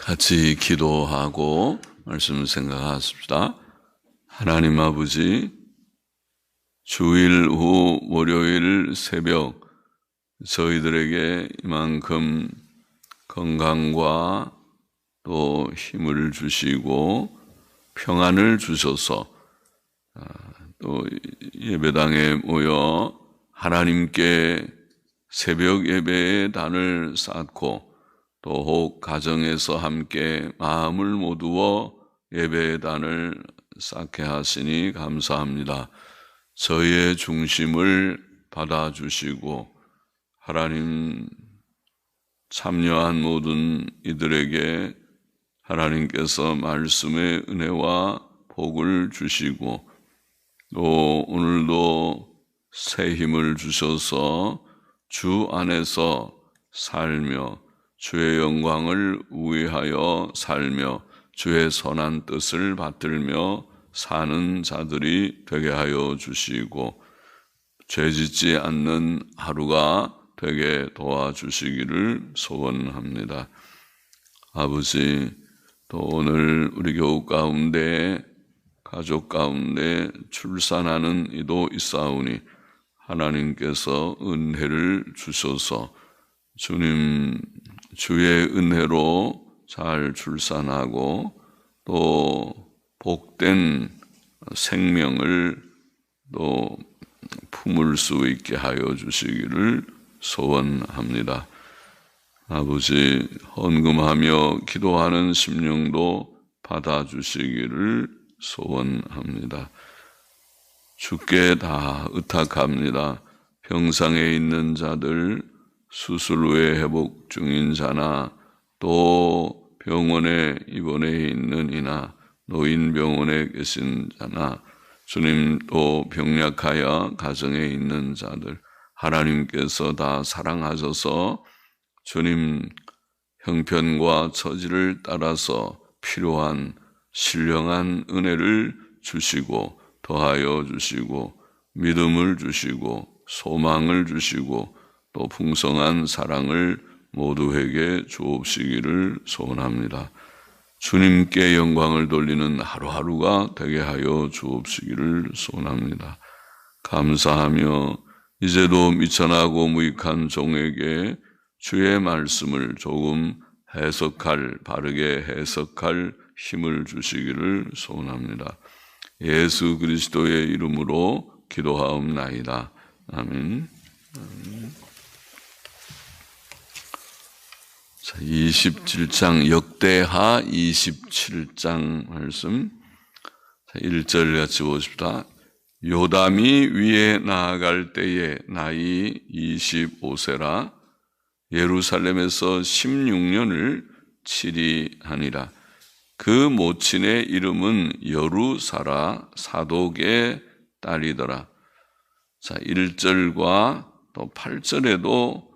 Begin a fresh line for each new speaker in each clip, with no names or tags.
같이 기도하고 말씀 생각하십시다. 하나님 아버지, 주일 후 월요일 새벽 저희들에게 이만큼 건강과 또 힘을 주시고 평안을 주셔서 또 예배당에 모여 하나님께 새벽 예배의 단을 쌓고 또 혹 가정에서 함께 마음을 모두어 예배의 단을 쌓게 하시니 감사합니다. 저희의 중심을 받아주시고 하나님 참여한 모든 이들에게 하나님께서 말씀의 은혜와 복을 주시고 또 오늘도 새 힘을 주셔서 주 안에서 살며 주의 영광을 위하여 살며 주의 선한 뜻을 받들며 사는 자들이 되게 하여 주시고 죄짓지 않는 하루가 되게 도와주시기를 소원합니다. 아버지, 또 오늘 우리 교우 가운데 가족 가운데 출산하는 이도 있사오니 하나님께서 은혜를 주셔서 주님 주의 은혜로 잘 출산하고 또 복된 생명을 또 품을 수 있게 하여 주시기를 소원합니다. 아버지, 헌금하며 기도하는 심령도 받아주시기를 소원합니다. 주께 다 의탁합니다. 병상에 있는 자들, 수술 후에 회복 중인 자나 또 병원에 입원해 있는 이나 노인병원에 계신 자나 주님 또 병약하여 가정에 있는 자들 하나님께서 다 사랑하셔서 주님 형편과 처지를 따라서 필요한 신령한 은혜를 주시고 더하여 주시고 믿음을 주시고 소망을 주시고 또 풍성한 사랑을 모두에게 주옵시기를 소원합니다. 주님께 영광을 돌리는 하루하루가 되게 하여 주옵시기를 소원합니다. 감사하며 이제도 미천하고 무익한 종에게 주의 말씀을 조금 바르게 해석할 힘을 주시기를 소원합니다. 예수 그리스도의 이름으로 기도하옵나이다. 아멘. 27장 역대하 27장 말씀 1절 같이 보십시다. 요담이 위에 나아갈 때에 나이 25세라 예루살렘에서 16년을 치리하니라. 그 모친의 이름은 여루사라 사독의 딸이더라. 자, 1절과 또 8절에도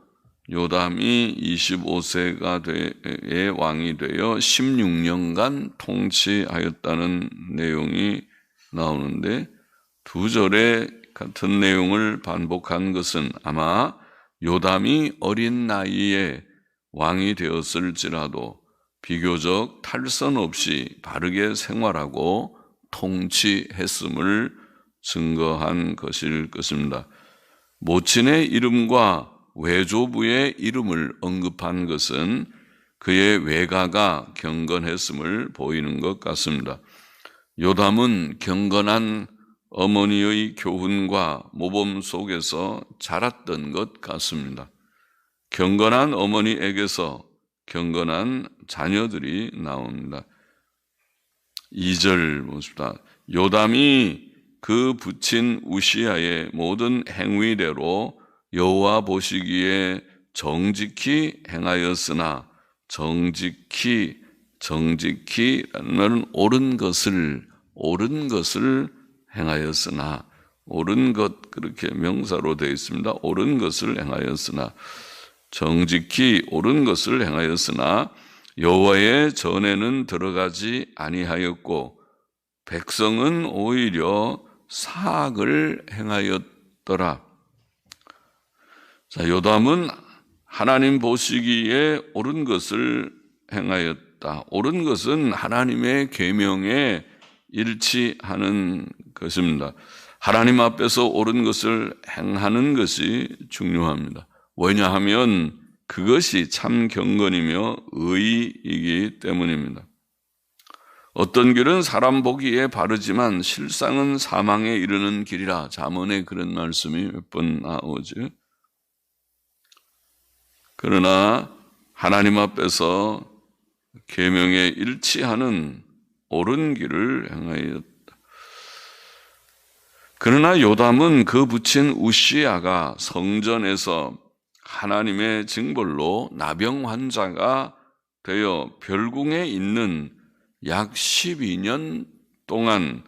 요담이 25세가 왕이 되어 16년간 통치하였다는 내용이 나오는데 두 절에 같은 내용을 반복한 것은 아마 요담이 어린 나이에 왕이 되었을지라도 비교적 탈선 없이 바르게 생활하고 통치했음을 증거한 것일 것입니다. 모친의 이름과 외조부의 이름을 언급한 것은 그의 외가가 경건했음을 보이는 것 같습니다. 요담은 경건한 어머니의 교훈과 모범 속에서 자랐던 것 같습니다. 경건한 어머니에게서 경건한 자녀들이 나옵니다. 2절 보십시다. 요담이 그 부친 우시야의 모든 행위대로 여호와 보시기에 정직히 행하였으나 정직히라는 말은 옳은 것을 행하였으나 옳은 것 그렇게 명사로 되어 있습니다. 옳은 것을 행하였으나 정직히 옳은 것을 행하였으나 여호와의 전에는 들어가지 아니하였고 백성은 오히려 사악을 행하였더라. 자, 요담은 하나님 보시기에 옳은 것을 행하였다. 옳은 것은 하나님의 계명에 일치하는 것입니다. 하나님 앞에서 옳은 것을 행하는 것이 중요합니다. 왜냐하면 그것이 참 경건이며 의이기 때문입니다. 어떤 길은 사람 보기에 바르지만 실상은 사망에 이르는 길이라. 잠언에 그런 말씀이 몇 번 나오죠. 그러나 하나님 앞에서 계명에 일치하는 옳은 길을 행하였다. 그러나 요담은 그 부친 우시야가 성전에서 하나님의 징벌로 나병 환자가 되어 별궁에 있는 약 12년 동안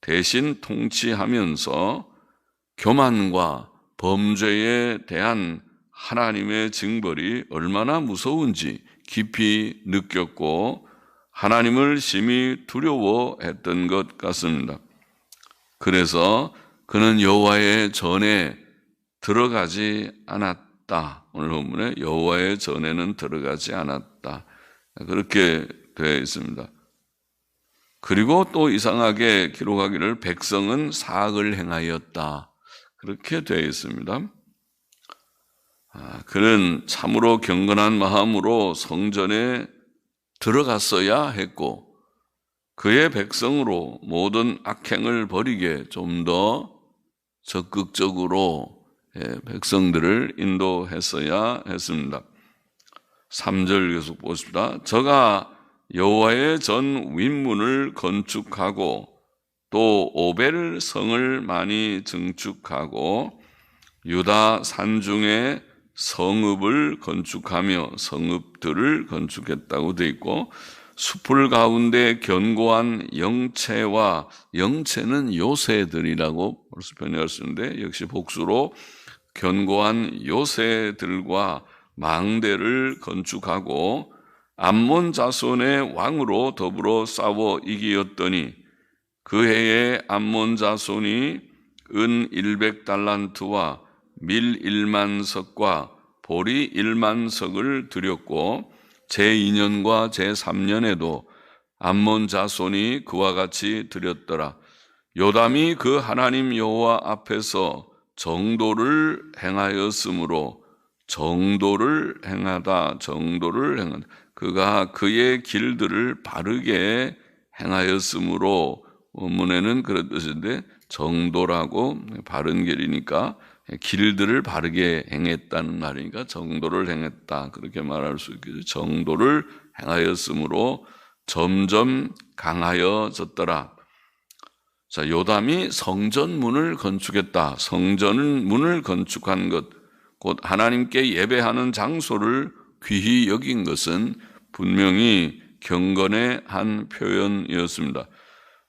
대신 통치하면서 교만과 범죄에 대한 하나님의 징벌이 얼마나 무서운지 깊이 느꼈고 하나님을 심히 두려워했던 것 같습니다. 그래서 그는 여호와의 전에 들어가지 않았다. 오늘 본문에 여호와의 전에는 들어가지 않았다. 그렇게 되어 있습니다. 그리고 또 이상하게 기록하기를 백성은 사악을 행하였다. 그렇게 되어 있습니다. 그는 참으로 경건한 마음으로 성전에 들어갔어야 했고 그의 백성으로 모든 악행을 버리게 좀 더 적극적으로 백성들을 인도했어야 했습니다. 3절 계속 보십시다. 저가 여호와의 전 윗문을 건축하고 또 오벨 성을 많이 증축하고 유다 산중에 성읍을 건축하며 성읍들을 건축했다고 되어 있고 숲을 가운데 견고한 영체와 영체는 요새들이라고 벌써 번역했는데 역시 복수로 견고한 요새들과 망대를 건축하고 암몬 자손의 왕으로 더불어 싸워 이기었더니 그 해에 암몬 자손이 은 100달란트와 밀 1만 석과 보리 1만 석을 드렸고 제2년과 제3년에도 암몬 자손이 그와 같이 드렸더라. 요담이 그 하나님 여호와 앞에서 정도를 행하였으므로 정도를 행하다. 그가 그의 길들을 바르게 행하였으므로 원문에는 그런 뜻인데 정도라고 바른 길이니까 길들을 바르게 행했다는 말이니까 정도를 행했다. 그렇게 말할 수 있겠죠. 정도를 행하였으므로 점점 강하여졌더라. 자, 요담이 성전문을 건축했다. 성전문을 건축한 것, 곧 하나님께 예배하는 장소를 귀히 여긴 것은 분명히 경건의 한 표현이었습니다.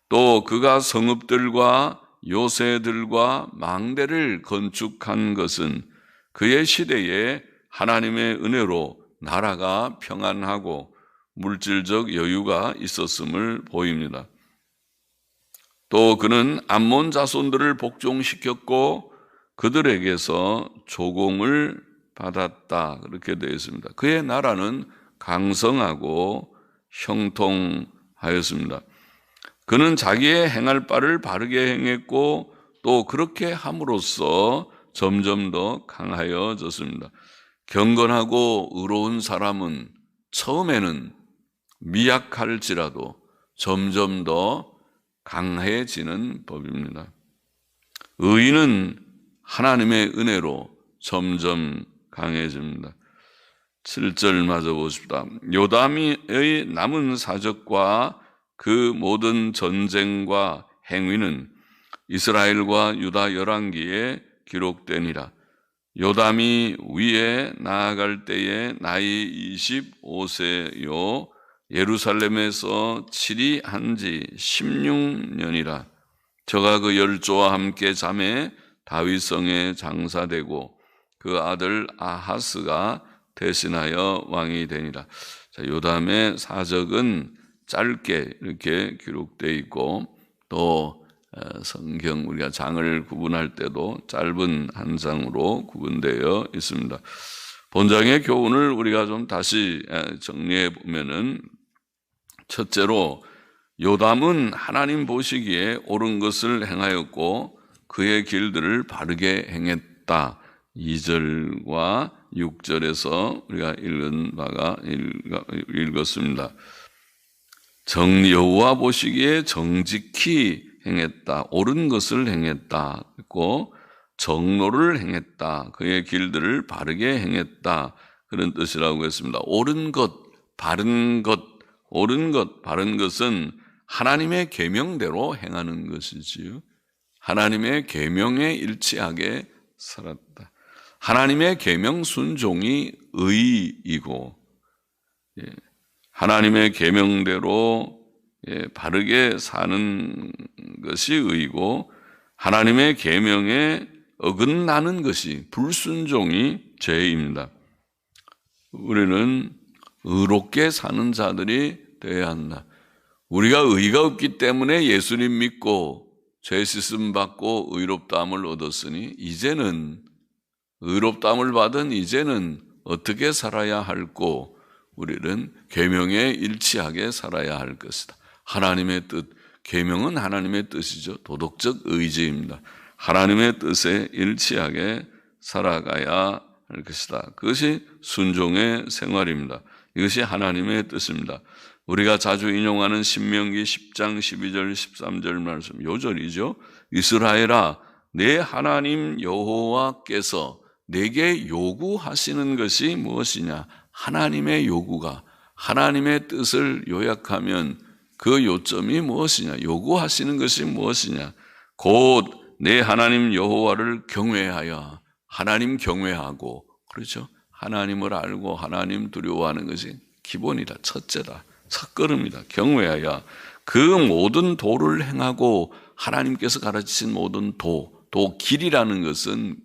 또 그가 성읍들과 요새들과 망대를 건축한 것은 그의 시대에 하나님의 은혜로 나라가 평안하고 물질적 여유가 있었음을 보입니다. 또 그는 암몬 자손들을 복종시켰고 그들에게서 조공을 받았다. 그렇게 되어 있습니다. 그의 나라는 강성하고 형통하였습니다. 그는 자기의 행할 바를 바르게 행했고 또 그렇게 함으로써 점점 더 강하여졌습니다. 경건하고 의로운 사람은 처음에는 미약할지라도 점점 더 강해지는 법입니다. 의인은 하나님의 은혜로 점점 강해집니다. 7절 마저 보십시다. 요담의 남은 사적과 그 모든 전쟁과 행위는 이스라엘과 유다 열왕기에 기록되니라. 요담이 위에 나아갈 때에 나이 25세요 예루살렘에서 치리한 지 16년이라. 저가 그 열조와 함께 잠에 다윗성에 장사되고 그 아들 아하스가 대신하여 왕이 되니라. 자, 요담의 사적은 짧게 이렇게 기록되어 있고 또 성경 우리가 장을 구분할 때도 짧은 한 장으로 구분되어 있습니다. 본장의 교훈을 우리가 좀 다시 정리해 보면은 첫째로 요담은 하나님 보시기에 옳은 것을 행하였고 그의 길들을 바르게 행했다. 2절과 6절에서 우리가 읽었습니다. 여호와 보시기에 정직히 행했다. 옳은 것을 행했다. 그리고 정로를 행했다. 그의 길들을 바르게 행했다. 그런 뜻이라고 했습니다. 옳은 것, 바른 것, 옳은 것, 바른 것은 하나님의 계명대로 행하는 것이지요. 하나님의 계명에 일치하게 살았다. 하나님의 계명 순종이 의이고, 하나님의 계명대로 바르게 사는 것이 의이고, 하나님의 계명에 어긋나는 것이 불순종이 죄입니다. 우리는 의롭게 사는 자들이 되어야 한다. 우리가 의가 없기 때문에 예수님 믿고 죄 씻음 받고 의롭다함을 얻었으니 이제는 의롭다함을 받은 이제는 어떻게 살아야 할고 우리는 계명에 일치하게 살아야 할 것이다. 하나님의 뜻, 계명은 하나님의 뜻이죠. 도덕적 의지입니다. 하나님의 뜻에 일치하게 살아가야 할 것이다. 그것이 순종의 생활입니다. 이것이 하나님의 뜻입니다. 우리가 자주 인용하는 신명기 10장 12절 13절 말씀 요절이죠. 이스라엘아 내 하나님 여호와께서 내게 요구하시는 것이 무엇이냐. 하나님의 요구가 하나님의 뜻을 요약하면 그 요점이 무엇이냐. 요구하시는 것이 무엇이냐. 곧 내 하나님 여호와를 경외하여 하나님 경외하고 그렇죠. 하나님을 알고 하나님 두려워하는 것이 기본이다. 첫째다. 첫걸음이다. 경외하여 그 모든 도를 행하고 하나님께서 가르치신 모든 길이라는 것은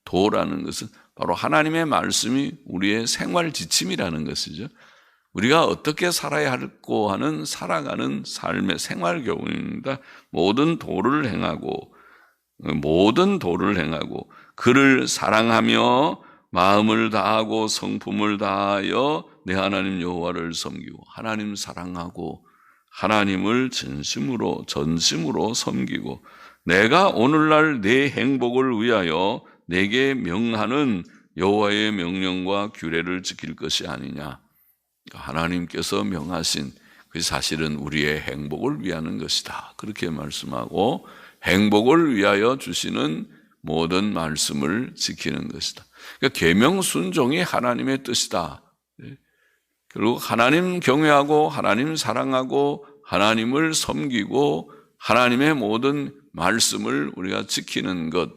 도라는 것은 바로 하나님의 말씀이 우리의 생활 지침이라는 것이죠. 우리가 어떻게 살아야 할고 하는 살아가는 삶의 생활 교훈입니다. 모든 도를 행하고 그를 사랑하며 마음을 다하고 성품을 다하여 내 하나님 여호와를 섬기고 하나님 사랑하고 하나님을 전심으로 섬기고 내가 오늘날 내 행복을 위하여 내게 명하는 여호와의 명령과 규례를 지킬 것이 아니냐. 하나님께서 명하신 그것이 사실은 우리의 행복을 위하는 것이다. 그렇게 말씀하고 행복을 위하여 주시는 모든 말씀을 지키는 것이다. 그러니까 계명 순종이 하나님의 뜻이다. 결국 하나님 경외하고 하나님 사랑하고 하나님을 섬기고 하나님의 모든 말씀을 우리가 지키는 것.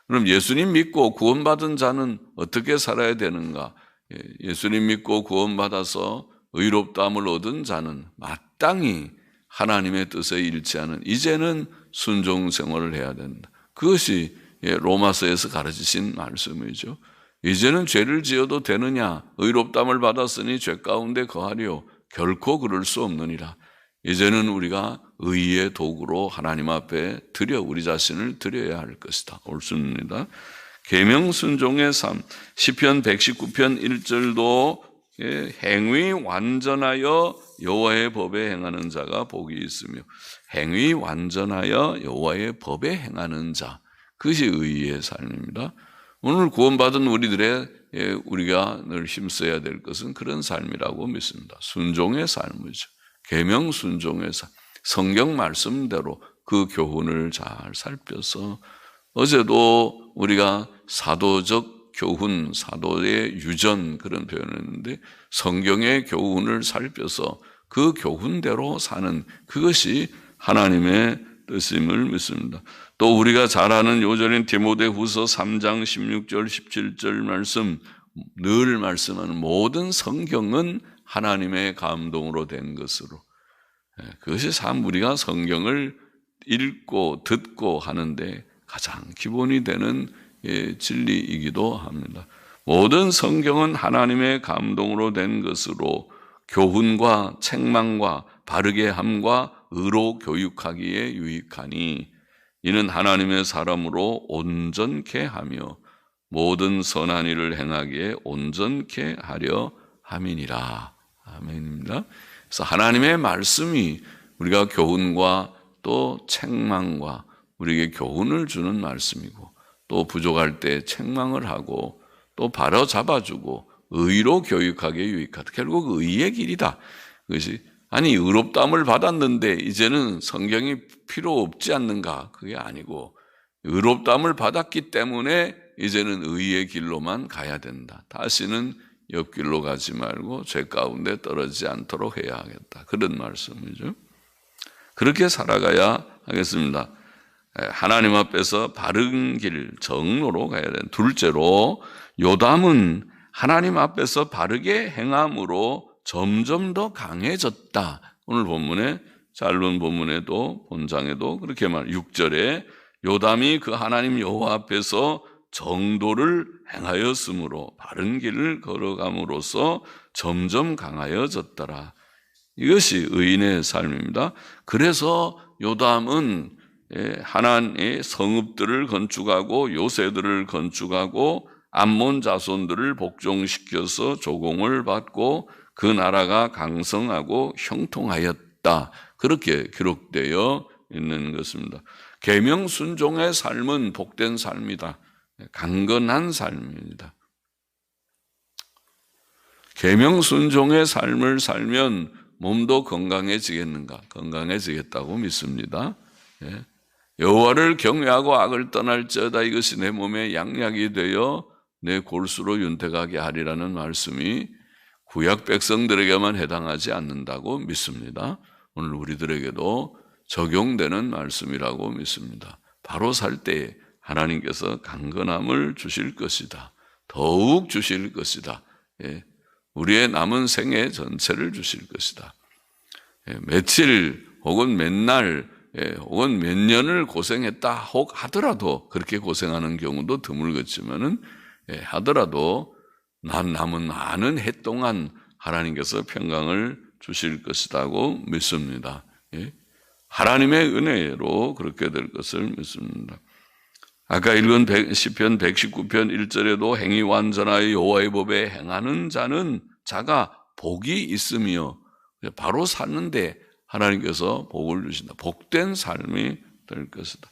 그럼 예수님 믿고 구원받은 자는 어떻게 살아야 되는가? 예수님 믿고 구원받아서 의롭다함을 얻은 자는 마땅히 하나님의 뜻에 일치하는 이제는 순종 생활을 해야 된다. 그것이 로마서에서 가르치신 말씀이죠. 이제는 죄를 지어도 되느냐? 의롭다함을 받았으니 죄 가운데 거하리요. 결코 그럴 수 없느니라. 이제는 우리가 의의 도구로 하나님 앞에 우리 자신을 드려야 할 것이다. 옳습니다. 계명 순종의 삶. 시편 119편 1절도 행위 완전하여 여호와의 법에 행하는 자가 복이 있으며 행위 완전하여 여호와의 법에 행하는 자. 그것이 의의 삶입니다. 오늘 구원받은 우리가 늘 힘써야 될 것은 그런 삶이라고 믿습니다. 순종의 삶이죠. 계명 순종의 삶. 성경 말씀대로 그 교훈을 잘 살펴서 어제도 우리가 사도적 교훈, 사도의 유전 그런 표현을 했는데 성경의 교훈을 살펴서 그 교훈대로 사는 그것이 하나님의 뜻임을 믿습니다. 또 우리가 잘 아는 요절인 디모데후서 3장 16절 17절 말씀 늘 말씀하는 모든 성경은 하나님의 감동으로 된 것으로 그것이 참 우리가 성경을 읽고 듣고 하는데 가장 기본이 되는 진리이기도 합니다. 모든 성경은 하나님의 감동으로 된 것으로 교훈과 책망과 바르게 함과 의로 교육하기에 유익하니 이는 하나님의 사람으로 온전케 하며 모든 선한 일을 행하기에 온전케 하려 함이니라. 아멘입니다. 그래서 하나님의 말씀이 우리가 교훈과 또 책망과 우리에게 교훈을 주는 말씀이고, 또 부족할 때 책망을 하고 또 바로 잡아주고 의로 교육하게 유익하다. 결국 의의 길이다. 그것이 아니 의롭다함을 받았는데 이제는 성경이 필요 없지 않는가? 그게 아니고 의롭다함을 받았기 때문에 이제는 의의 길로만 가야 된다. 다시는 옆길로 가지 말고 죄 가운데 떨어지지 않도록 해야 하겠다. 그런 말씀이죠. 그렇게 살아가야 하겠습니다. 하나님 앞에서 바른 길, 정로로 가야 된다. 둘째로 요담은 하나님 앞에서 바르게 행함으로 점점 더 강해졌다. 오늘 본문에, 짧은 본문에도 본장에도 그렇게 6절에 요담이 그 하나님 여호와 앞에서 정도를 행하였으므로 바른 길을 걸어감으로써 점점 강하여졌더라. 이것이 의인의 삶입니다. 그래서 요담은 하나님의 성읍들을 건축하고 요새들을 건축하고 암몬 자손들을 복종시켜서 조공을 받고 그 나라가 강성하고 형통하였다. 그렇게 기록되어 있는 것입니다. 계명 순종의 삶은 복된 삶이다. 강건한 삶입니다. 계명 순종의 삶을 살면 몸도 건강해지겠는가? 건강해지겠다고 믿습니다. 여호와를 경외하고 악을 떠날지어다. 이것이 내 몸에 양약이 되어 내 골수로 윤택하게 하리라는 말씀이 구약 백성들에게만 해당하지 않는다고 믿습니다. 오늘 우리들에게도 적용되는 말씀이라고 믿습니다. 바로 살 때 하나님께서 강건함을 주실 것이다. 더욱 주실 것이다. 우리의 남은 생애 전체를 주실 것이다. 며칠 혹은 몇 날 혹은 몇 년을 고생했다 하더라도, 그렇게 고생하는 경우도 드물겠지만은 하더라도 난 남은 많은 해 동안 하나님께서 평강을 주실 것이라고 믿습니다. 하나님의 은혜로 그렇게 될 것을 믿습니다. 아까 읽은 시편 119편 1절에도 행위 완전하여 여호와의 법에 행하는 자가 복이 있으며, 바로 샀는데 하나님께서 복을 주신다. 복된 삶이 될 것이다.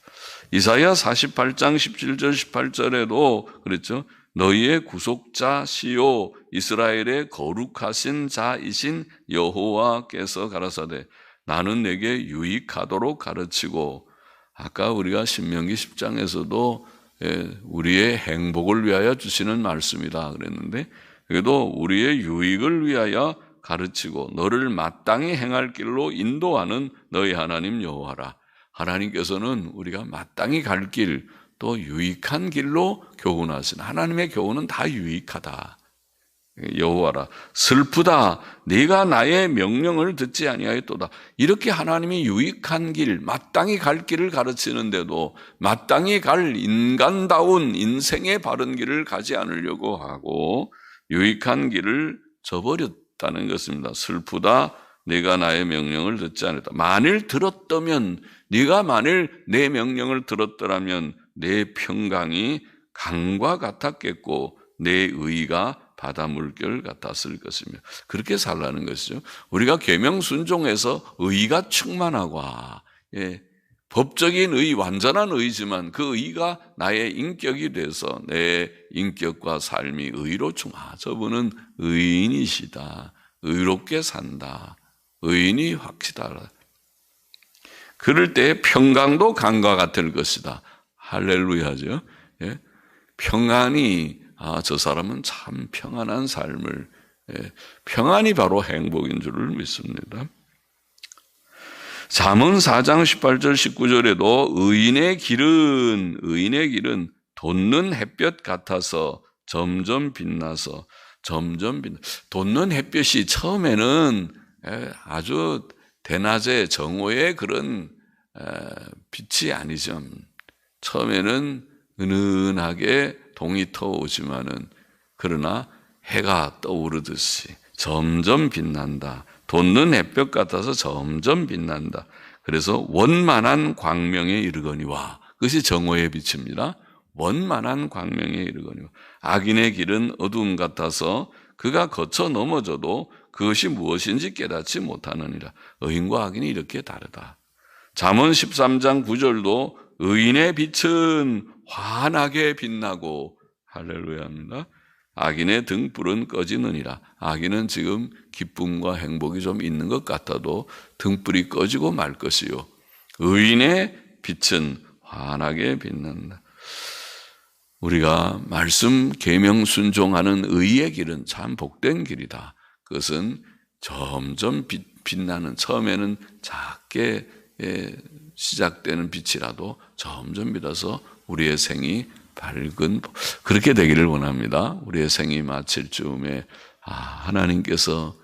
이사야 48장 17절 18절에도 그랬죠. 너희의 구속자시요 이스라엘의 거룩하신 자이신 여호와께서 가라사대 나는 내게 유익하도록 가르치고, 아까 우리가 신명기 10장에서도 우리의 행복을 위하여 주시는 말씀이다 그랬는데, 그래도 우리의 유익을 위하여 가르치고 너를 마땅히 행할 길로 인도하는 너희 하나님 여호와라. 하나님께서는 우리가 마땅히 갈 길, 또 유익한 길로 교훈하시는, 하나님의 교훈은 다 유익하다. 여호와라. 슬프다. 네가 나의 명령을 듣지 아니하였도다. 이렇게 하나님이 유익한 길, 마땅히 갈 길을 가르치는데도 마땅히 갈 인간다운 인생의 바른 길을 가지 않으려고 하고 유익한 길을 저버렸다는 것입니다. 슬프다. 네가 나의 명령을 듣지 않았다. 만일 들었다면, 네가 만일 내 명령을 들었더라면 내 평강이 강과 같았겠고 내 의가 바다 물결 같았을 것이며, 그렇게 살라는 것이죠. 우리가 계명 순종해서 의가 충만하고, 법적인 의, 완전한 의지만 그 의가 나의 인격이 돼서 내 인격과 삶이 의로 저분은 의인이시다. 의롭게 산다. 의인이 확실하다. 그럴 때 평강도 강과 같을 것이다. 할렐루야죠. 평안이, 저 사람은 참 평안한 삶을, 평안이 바로 행복인 줄을 믿습니다. 잠언 4장 18절 19절에도 의인의 길은 돋는 햇볕 같아서 점점 빛나서 돋는 햇볕이 처음에는 아주 대낮에 정오의 그런 빛이 아니죠. 처음에는 은은하게 동이 터오지만은, 그러나 해가 떠오르듯이 점점 빛난다. 돋는 햇볕 같아서 점점 빛난다. 그래서 원만한 광명에 이르거니와, 그것이 정오의 빛입니다. 원만한 광명에 이르거니와 악인의 길은 어두움 같아서 그가 거쳐 넘어져도 그것이 무엇인지 깨닫지 못하느니라. 의인과 악인이 이렇게 다르다. 잠언 13장 9절도 의인의 빛은 환하게 빛나고, 할렐루야입니다. 악인의 등불은 꺼지느니라. 악인은 지금 기쁨과 행복이 좀 있는 것 같아도 등불이 꺼지고 말 것이요, 의인의 빛은 환하게 빛난다. 우리가 말씀 계명 순종하는 의의 길은 참 복된 길이다. 그것은 점점 빛나는, 처음에는 작게 시작되는 빛이라도 점점 빛어서 우리의 생이 밝은, 그렇게 되기를 원합니다. 우리의 생이 마칠 즈음에 하나님께서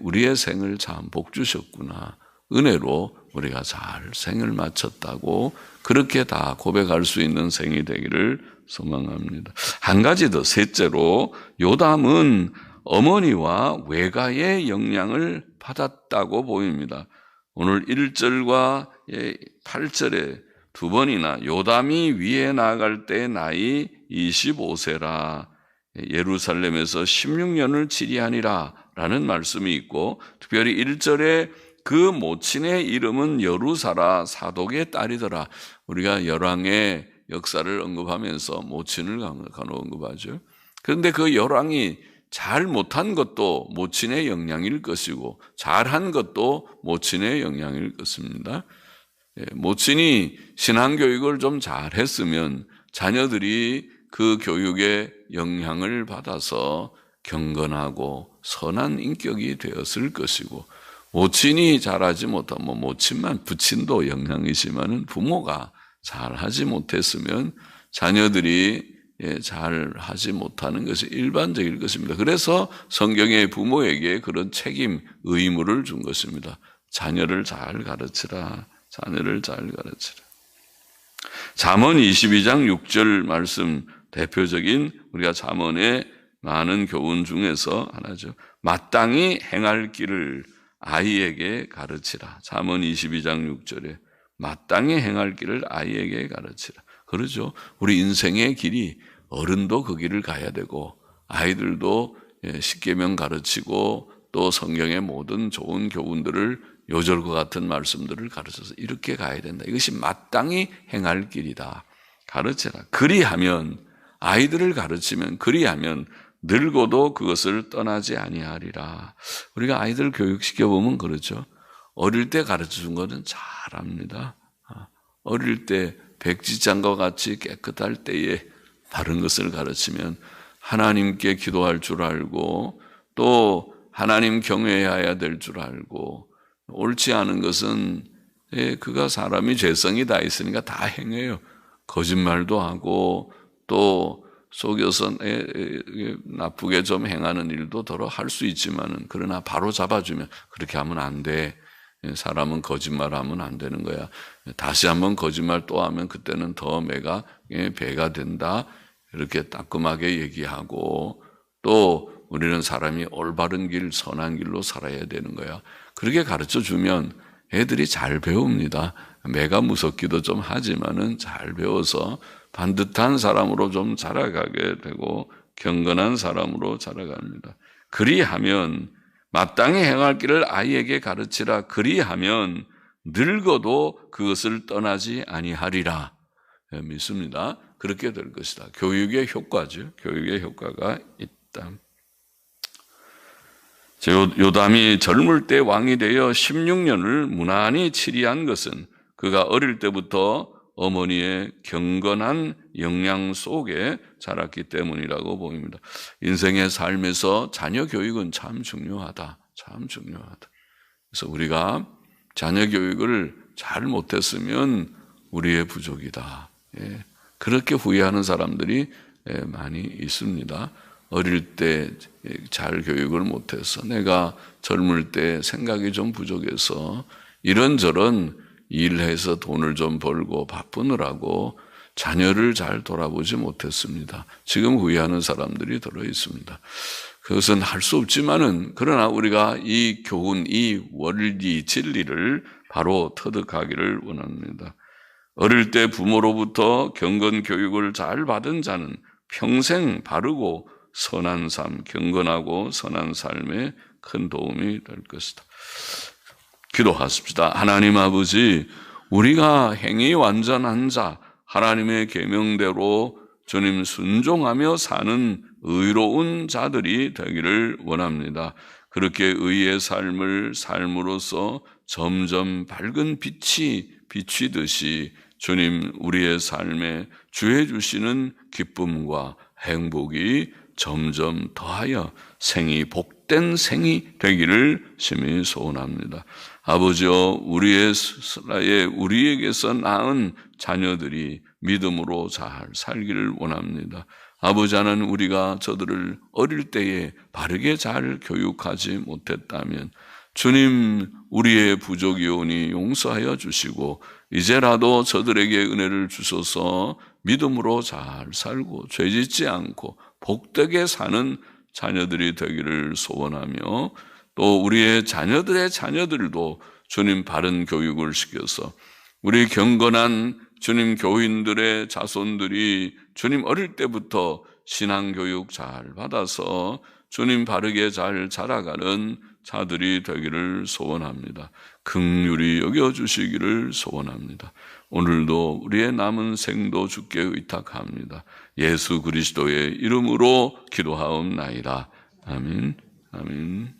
우리의 생을 참 복 주셨구나, 은혜로 우리가 잘 생을 마쳤다고 그렇게 다 고백할 수 있는 생이 되기를 소망합니다. 한 가지 더, 셋째로 요담은 어머니와 외가의 영향을 받았다고 보입니다. 오늘 1절과 8절에 두 번이나 요담이 위에 나아갈 때 나이 25세라 예루살렘에서 16년을 치리하니라 라는 말씀이 있고, 특별히 1절에 그 모친의 이름은 여루사라 사독의 딸이더라. 우리가 열왕의 역사를 언급하면서 모친을 간혹 언급하죠. 그런데 그 열왕이 잘 못한 것도 모친의 영향일 것이고 잘한 것도 모친의 영향일 것입니다. 모친이 신앙교육을 좀 잘했으면 자녀들이 그 교육에 영향을 받아서 경건하고 선한 인격이 되었을 것이고, 모친이 잘하지 못하면, 모친만, 부친도 영향이지만 부모가 잘하지 못했으면 자녀들이 잘하지 못하는 것이 일반적일 것입니다. 그래서 성경의 부모에게 그런 책임, 의무를 준 것입니다. 자녀를 잘 가르치라. 자녀를 잘 가르치라. 잠언 22장 6절 말씀, 대표적인 우리가 잠언의 많은 교훈 중에서 하나죠. 마땅히 행할 길을 아이에게 가르치라. 잠언 22장 6절에 마땅히 행할 길을 아이에게 가르치라. 그러죠. 우리 인생의 길이 어른도 그 길을 가야 되고 아이들도 십계명 가르치고 또 성경의 모든 좋은 교훈들을 요절과 같은 말씀들을 가르쳐서 이렇게 가야 된다. 이것이 마땅히 행할 길이다. 가르쳐라. 그리하면, 아이들을 가르치면, 그리하면 늙어도 그것을 떠나지 아니하리라. 우리가 아이들 교육시켜보면 그렇죠. 어릴 때 가르쳐준 거는 잘합니다. 어릴 때 백지장과 같이 깨끗할 때에 바른 것을 가르치면 하나님께 기도할 줄 알고 또 하나님 경외해야 될 줄 알고, 옳지 않은 것은 그가 사람이 죄성이 다 있으니까 다 행해요. 거짓말도 하고 또 속여서 나쁘게 좀 행하는 일도 더러 할 수 있지만은, 그러나 바로 잡아주면 그렇게 하면 안 돼. 사람은 거짓말하면 안 되는 거야. 다시 한번 거짓말 또 하면 그때는 더 매가 배가 된다. 이렇게 따끔하게 얘기하고, 또 우리는 사람이 올바른 길, 선한 길로 살아야 되는 거야. 그렇게 가르쳐주면 애들이 잘 배웁니다. 매가 무섭기도 좀 하지만은 잘 배워서 반듯한 사람으로 좀 자라가게 되고 경건한 사람으로 자라갑니다. 그리하면, 마땅히 행할 길을 아이에게 가르치라. 그리하면 늙어도 그것을 떠나지 아니하리라. 믿습니다. 그렇게 될 것이다. 교육의 효과죠. 교육의 효과가 있다. 요담이 젊을 때 왕이 되어 16년을 무난히 치리한 것은 그가 어릴 때부터 어머니의 경건한 영양 속에 자랐기 때문이라고 보입니다. 인생의 삶에서 자녀 교육은 참 중요하다. 참 중요하다. 그래서 우리가 자녀 교육을 잘 못했으면 우리의 부족이다. 그렇게 후회하는 사람들이 많이 있습니다. 어릴 때 잘 교육을 못해서, 내가 젊을 때 생각이 좀 부족해서 이런저런 일해서 돈을 좀 벌고 바쁘느라고 자녀를 잘 돌아보지 못했습니다. 지금 후회하는 사람들이 들어 있습니다. 그것은 할 수 없지만은, 그러나 우리가 이 교훈, 이 원리, 진리를 바로 터득하기를 원합니다. 어릴 때 부모로부터 경건 교육을 잘 받은 자는 평생 바르고 선한 삶, 경건하고 선한 삶에 큰 도움이 될 것이다. 기도하십시다. 하나님 아버지, 우리가 행위 완전한 자, 하나님의 계명대로 주님 순종하며 사는 의로운 자들이 되기를 원합니다. 그렇게 의의 삶을 삶으로써 점점 밝은 빛이 비치듯이 주님 우리의 삶에 주해 주시는 기쁨과 행복이 점점 더하여 생이 복된 생이 되기를 심히 소원합니다. 아버지여, 우리에게서 낳은 자녀들이 믿음으로 잘 살기를 원합니다. 아버지, 하나님, 우리가 저들을 어릴 때에 바르게 잘 교육하지 못했다면 주님, 우리의 부족이오니 용서하여 주시고 이제라도 저들에게 은혜를 주셔서 믿음으로 잘 살고 죄짓지 않고 복되게 사는 자녀들이 되기를 소원하며, 또 우리의 자녀들의 자녀들도 주님 바른 교육을 시켜서 우리 경건한 주님 교인들의 자손들이 주님 어릴 때부터 신앙교육 잘 받아서 주님 바르게 잘 자라가는 자들이 되기를 소원합니다. 긍휼히 여겨주시기를 소원합니다. 오늘도 우리의 남은 생도 주께 의탁합니다. 예수 그리스도의 이름으로 기도하옵나이다. 아멘. 아멘.